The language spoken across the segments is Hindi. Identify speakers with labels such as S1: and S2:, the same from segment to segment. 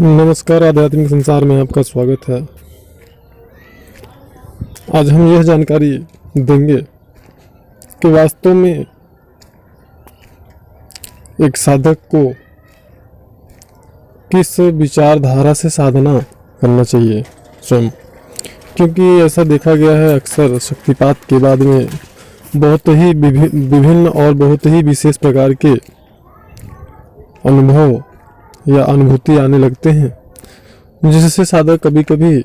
S1: नमस्कार, आध्यात्मिक संसार में आपका स्वागत है। आज हम यह जानकारी देंगे कि वास्तव में एक साधक को किस विचारधारा से साधना करना चाहिए स्वयं, क्योंकि ऐसा देखा गया है अक्सर शक्तिपात के बाद में बहुत ही विभिन्न और बहुत ही विशेष प्रकार के अनुभव या अनुभूति आने लगते हैं, जिससे साधक कभी कभी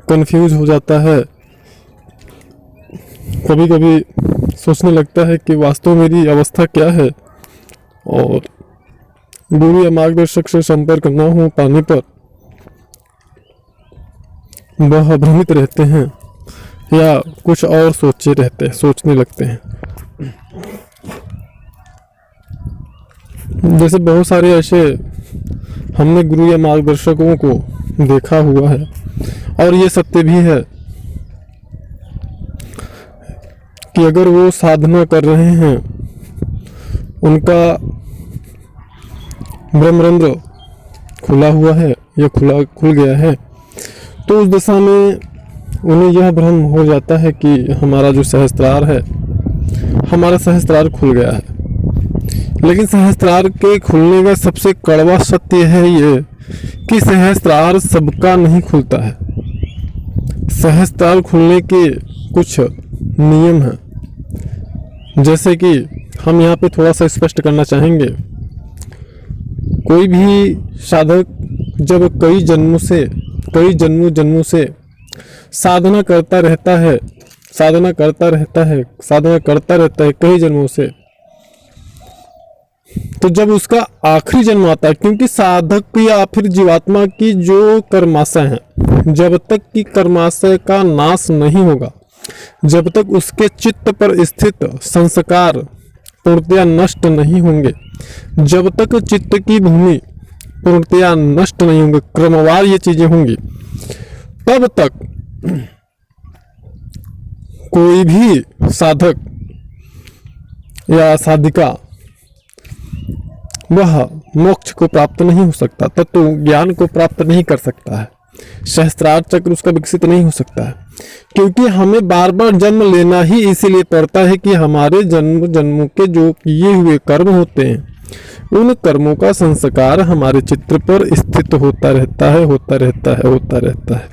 S1: कंफ्यूज हो जाता है। कभी कभी सोचने लगता है कि वास्तव मेरी अवस्था क्या है, और गुरु या मार्गदर्शक से संपर्क न हो पाने पर वह भ्रमित रहते हैं या कुछ और सोचने लगते हैं। जैसे बहुत सारे ऐसे हमने गुरु या मार्गदर्शकों को देखा हुआ है, और ये सत्य भी है कि अगर वो साधना कर रहे हैं, उनका ब्रह्मरंध्र खुला हुआ है या खुल गया है, तो उस दशा में उन्हें यह भ्रम हो जाता है कि हमारा जो सहस्त्रार है, हमारा सहस्त्रार खुल गया है। लेकिन सहस्त्रार के खुलने का सबसे कड़वा सत्य है ये कि सहस्त्रार सबका नहीं खुलता है। सहस्त्रार खुलने के कुछ नियम हैं, जैसे कि हम यहाँ पे थोड़ा सा स्पष्ट करना चाहेंगे। कोई भी साधक जब कई जन्मों से साधना करता रहता है कई जन्मों से, तो जब उसका आखिरी जन्म आता है, क्योंकि साधक या फिर जीवात्मा की जो कर्माशय है, जब तक कि कर्माशय का नाश नहीं होगा, जब तक उसके चित्त पर स्थित संस्कार पूर्णतया नष्ट नहीं होंगे, जब तक चित्त की भूमि पूर्णतया नष्ट नहीं होंगे, क्रमवार ये चीजें होंगी, तब तक कोई भी साधक या साधिका वह मोक्ष को प्राप्त नहीं हो सकता, तत्व ज्ञान को प्राप्त नहीं कर सकता है, सहस्त्रार चक्र उसका विकसित नहीं हो सकता है। क्योंकि हमें बार बार जन्म लेना ही इसीलिए पड़ता है कि हमारे जन्मों के जो किए हुए कर्म होते हैं, उन कर्मों का संस्कार हमारे चित्त पर स्थित होता रहता है।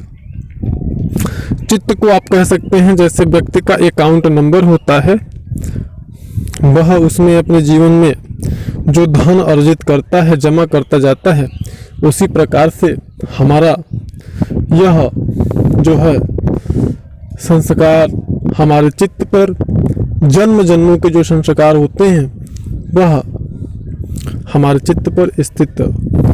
S1: चित्त को आप कह सकते हैं जैसे व्यक्ति का अकाउंट नंबर होता है, वह उसमें अपने जीवन में जो धन अर्जित करता है, जमा करता जाता है, उसी प्रकार से हमारा यह जो है संस्कार हमारे चित्त पर जन्मों के जो संस्कार होते हैं, वह हमारे चित्त पर स्थित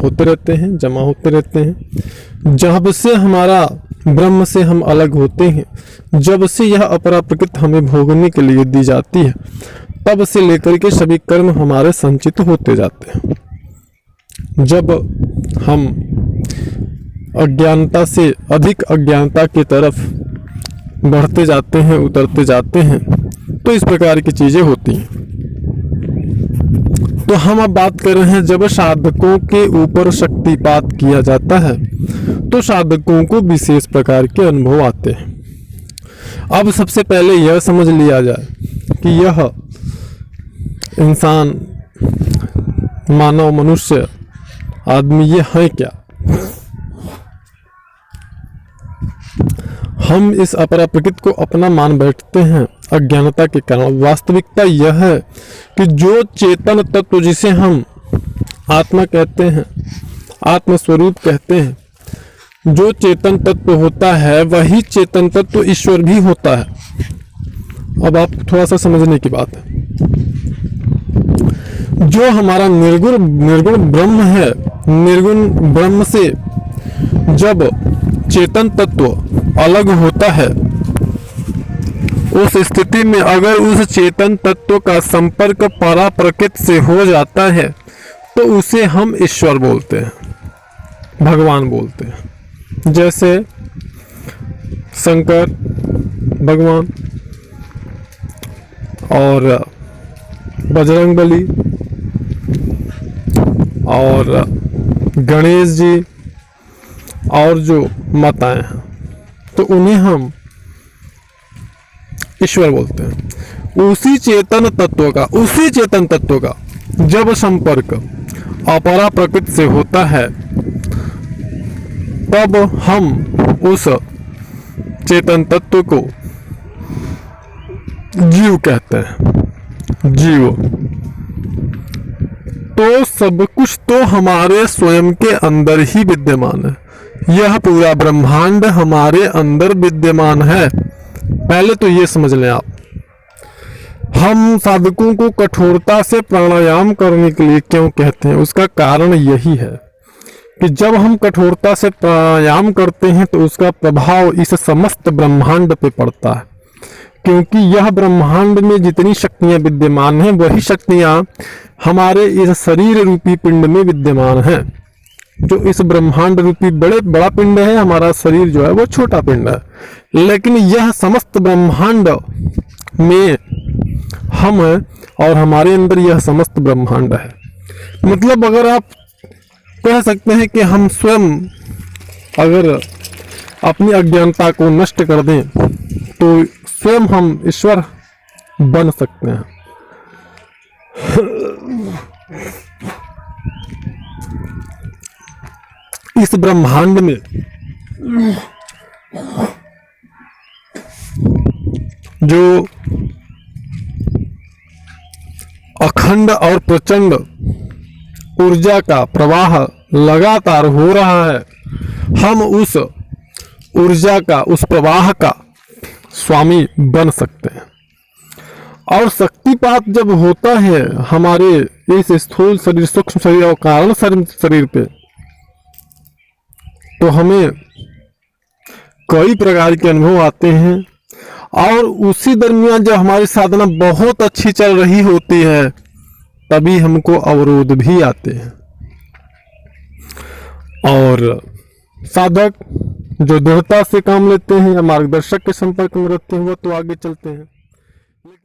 S1: होते रहते हैं, जमा होते रहते हैं। जब से हमारा ब्रह्म से हम अलग होते हैं, जब से यह अपरा प्रकृति हमें भोगने के लिए दी जाती है, तब से लेकर के सभी कर्म हमारे संचित होते जाते हैं। जब हम अज्ञानता से अधिक अज्ञानता की तरफ बढ़ते जाते हैं, उतरते जाते हैं, तो इस प्रकार की चीजें होती हैं। तो हम अब बात कर रहे हैं, जब साधकों के ऊपर शक्तिपात किया जाता है, तो साधकों को विशेष प्रकार के अनुभव आते हैं। अब सबसे पहले यह समझ लिया जाए कि यह इंसान, मानव, मनुष्य, आदमी ये है क्या। हम इस अपरा प्रकृति को अपना मान बैठते हैं अज्ञानता के कारण। वास्तविकता यह है कि जो चेतन तत्व जिसे हम आत्मा कहते हैं, आत्म स्वरूप कहते हैं, जो चेतन तत्व होता है, वही चेतन तत्व ईश्वर भी होता है। अब आप थोड़ा सा समझने की बात है। जो हमारा निर्गुण ब्रह्म है, निर्गुण ब्रह्म से जब चेतन तत्व अलग होता है, उस स्थिति में अगर उस चेतन तत्व का संपर्क परा प्रकृति से हो जाता है, तो उसे हम ईश्वर बोलते हैं, भगवान बोलते हैं। जैसे शंकर भगवान और बजरंगबली और गणेश जी और जो माताएं हैं, तो उन्हें हम ईश्वर बोलते हैं। उसी चेतन तत्व का जब संपर्क अपरा प्रकृति से होता है, तब हम उस चेतन तत्व को जीव कहते हैं। जीव तो सब कुछ तो हमारे स्वयं के अंदर ही विद्यमान है। यह पूरा ब्रह्मांड हमारे अंदर विद्यमान है। पहले तो ये समझ लें आप। हम साधकों को कठोरता से प्राणायाम करने के लिए क्यों कहते हैं, उसका कारण यही है कि जब हम कठोरता से प्राणायाम करते हैं तो उसका प्रभाव इस समस्त ब्रह्मांड पे पड़ता है, क्योंकि यह ब्रह्मांड में जितनी शक्तियां विद्यमान हैं वही शक्तियां हमारे इस शरीर रूपी पिंड में विद्यमान हैं। जो इस ब्रह्मांड रूपी बड़ा पिंड है, हमारा शरीर जो है वो छोटा पिंड है, लेकिन यह समस्त ब्रह्मांड में हम हैं और हमारे अंदर यह समस्त ब्रह्मांड है। मतलब अगर आप कह सकते हैं कि हम स्वयं अगर अपनी अज्ञानता को नष्ट कर दें तो स्वयं हम ईश्वर बन सकते हैं। इस ब्रह्मांड में जो अखंड और प्रचंड ऊर्जा का प्रवाह लगातार हो रहा है, हम उस ऊर्जा का, उस प्रवाह का स्वामी बन सकते हैं। और शक्तिपात जब होता है हमारे इस स्थूल शरीर, सूक्ष्म शरीर और कारण शरीर पे, तो हमें कई प्रकार के अनुभव आते हैं। और उसी दरमियान जब हमारी साधना बहुत अच्छी चल रही होती है तभी हमको अवरोध भी आते हैं। और साधक जो दृढ़ता से काम लेते हैं या मार्गदर्शक के संपर्क में रहते हैं वो तो आगे चलते हैं।